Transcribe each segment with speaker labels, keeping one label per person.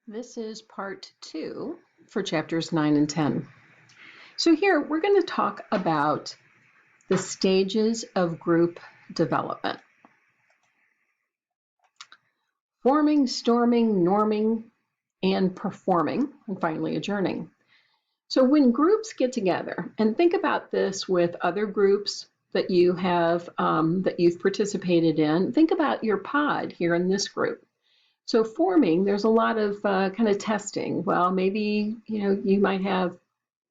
Speaker 1: This is part 2 for chapters 9 and 10. So here we're going to talk about the stages of group development. Forming, storming, norming, and performing, and finally adjourning. So when groups get together, and think about this with other groups that you have, that you've participated in, think about your pod here in this group. So forming, there's a lot of kind of testing. Well, maybe, you might have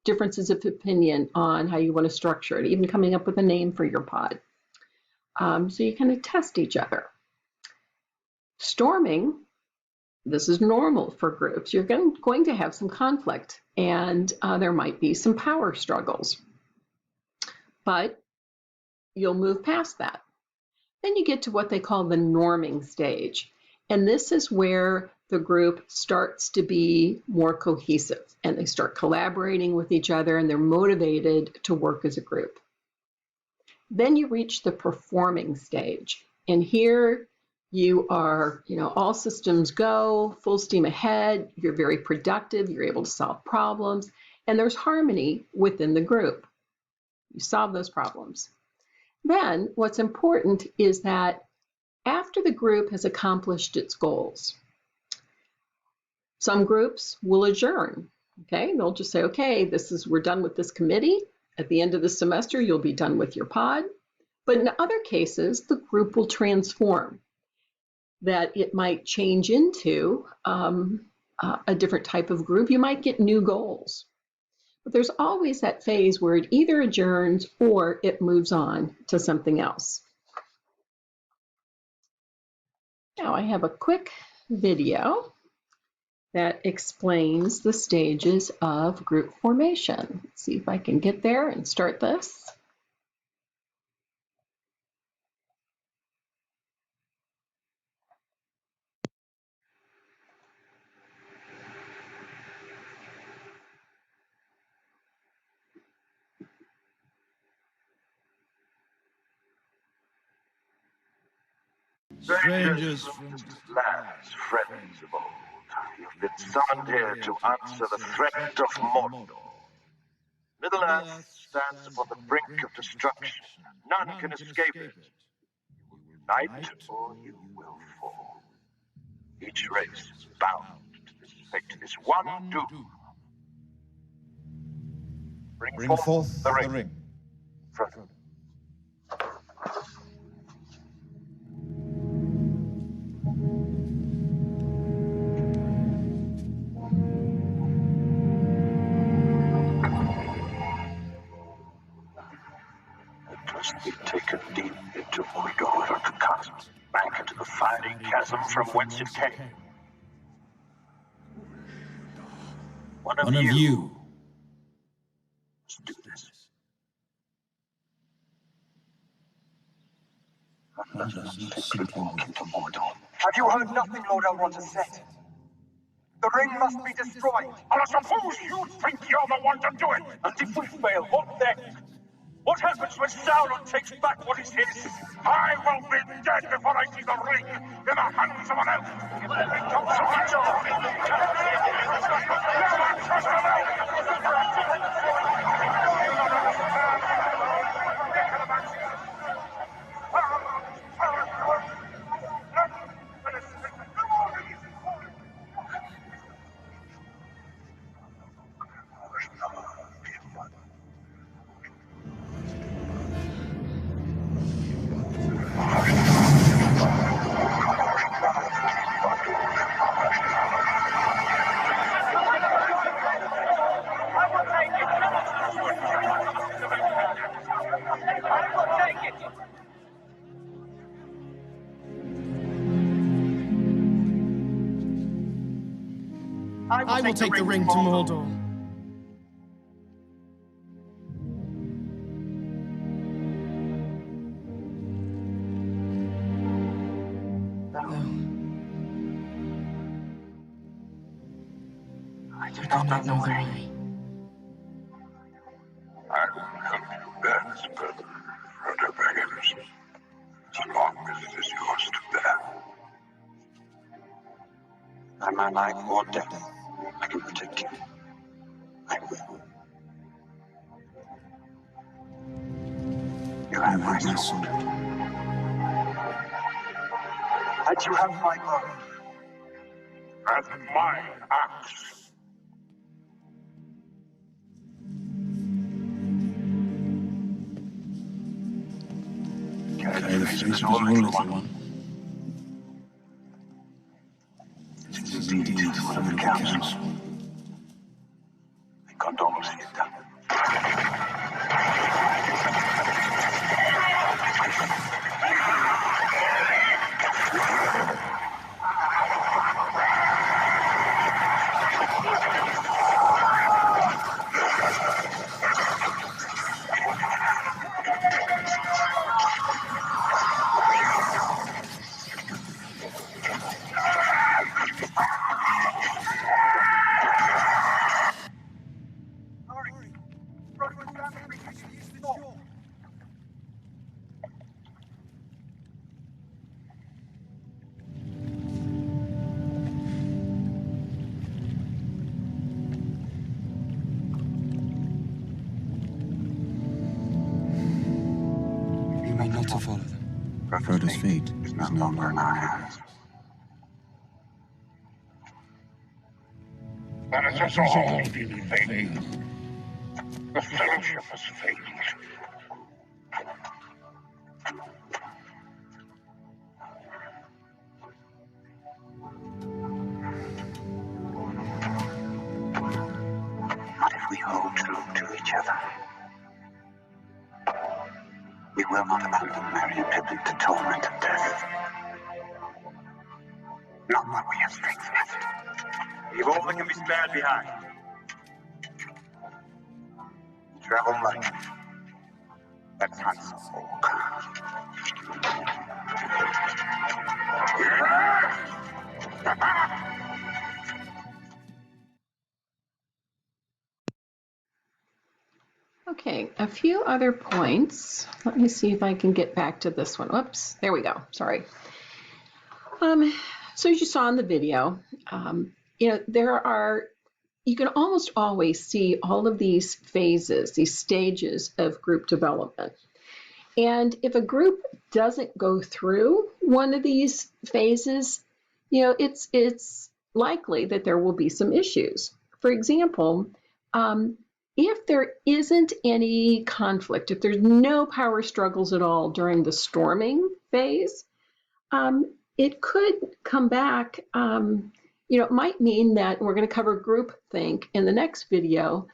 Speaker 1: differences of opinion on how you want to structure it, even coming up with a name for your pod. So you kind of test each other. Storming, this is normal for groups. You're going to have some conflict, and there might be some power struggles. But you'll move past that. Then you get to what they call the norming stage. And this is where the group starts to be more cohesive and they start collaborating with each other and they're motivated to work as a group. Then you reach the performing stage. And here you are, all systems go, full steam ahead. You're very productive. You're able to solve problems. And there's harmony within the group. You solve those problems. Then what's important is that after the group has accomplished its goals, some groups will adjourn. Okay, they'll just say, okay, we're done with this committee. At the end of the semester, you'll be done with your pod. But in other cases, the group will transform. That it might change into a different type of group. You might get new goals. But there's always that phase where it either adjourns or it moves on to something else. Now I have a quick video that explains the stages of group formation. Let's see if I can get there and start this.
Speaker 2: Strangers from distant lands, friends of old, you've been summoned here to answer the threat of Mordor. Middle-earth stands upon the brink of destruction. None can escape it. You will unite or you will fall. Each race is bound to this fate, this one doom. Bring forth the ring. Frodo. Must be taken deep into Mordor to cut back into the fiery chasm from whence it came. One of you must do this. Another sacred walk into Mordor.
Speaker 3: Have you heard nothing Lord Elrond has said? The ring must be destroyed.
Speaker 4: I suppose you think you're the one to do it.
Speaker 3: And if we fail, what then?
Speaker 4: What happens when Sauron takes back what is his? I will be dead before I see the ring in the hands of an elf. Never trust an
Speaker 5: I will take the ring to Mordor.
Speaker 3: I do not know the way.
Speaker 2: I will help you bear this burden, Frodo Baggins, so long as it is yours to bear.
Speaker 3: I by life or death, I can protect you. I will. You have my sword. And you have my bow.
Speaker 4: And my axe.
Speaker 2: Carry the face of all, little one. It is indeed one of the council.
Speaker 3: I can't almost see it done.
Speaker 6: You mean not to follow them?
Speaker 3: Frodo's fate is no longer in our hands.
Speaker 4: Let us all be in vain. The fellowship has failed.
Speaker 3: Not if we hold true to each other. We will not abandon Merry and Pippin to torment and death. Not while we have strength left. Leave all that can be spared behind. Travel light. Let's hunt some more.
Speaker 1: Okay, a few other points. Let me see if I can get back to this one. Whoops, there we go. Sorry. So as you saw in the video, you can almost always see all of these phases, these stages of group development. And if a group doesn't go through one of these phases, it's likely that there will be some issues. For example, if there isn't any conflict, if there's no power struggles at all during the storming phase, it could come back. It might mean that we're going to cover groupthink in the next video,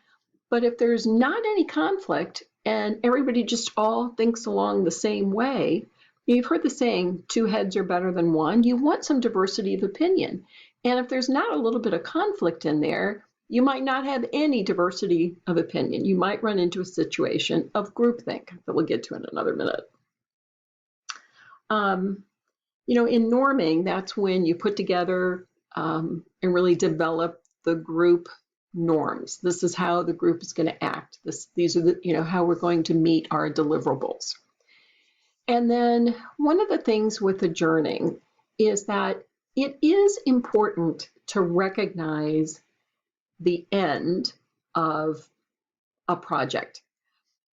Speaker 1: but if there's not any conflict and everybody just all thinks along the same way, you've heard the saying, 2 heads are better than 1. You want some diversity of opinion. And if there's not a little bit of conflict in there, you might not have any diversity of opinion. You might run into a situation of groupthink that we'll get to in another minute. In norming, that's when you put together and really develop the group norms. This is how the group is going to act. These are how we're going to meet our deliverables. And then one of the things with adjourning is that it is important to recognize the end of a project.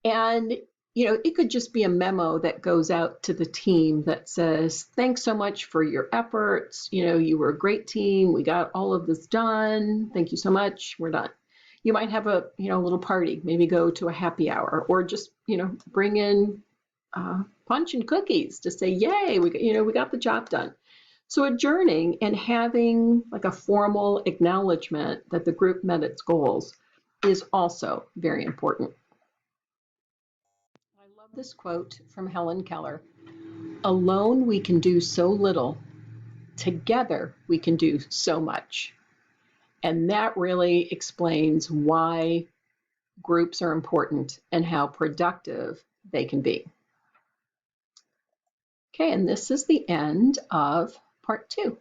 Speaker 1: And it could just be a memo that goes out to the team that says, thanks so much for your efforts. You were a great team. We got all of this done. Thank you so much. We're done. You might have a little party, maybe go to a happy hour, or just bring in punch and cookies to say, yay, we got the job done. So adjourning and having like a formal acknowledgement that the group met its goals is also very important. I love this quote from Helen Keller. Alone we can do so little. Together we can do so much. And that really explains why groups are important and how productive they can be. Okay, and this is the end of part 2.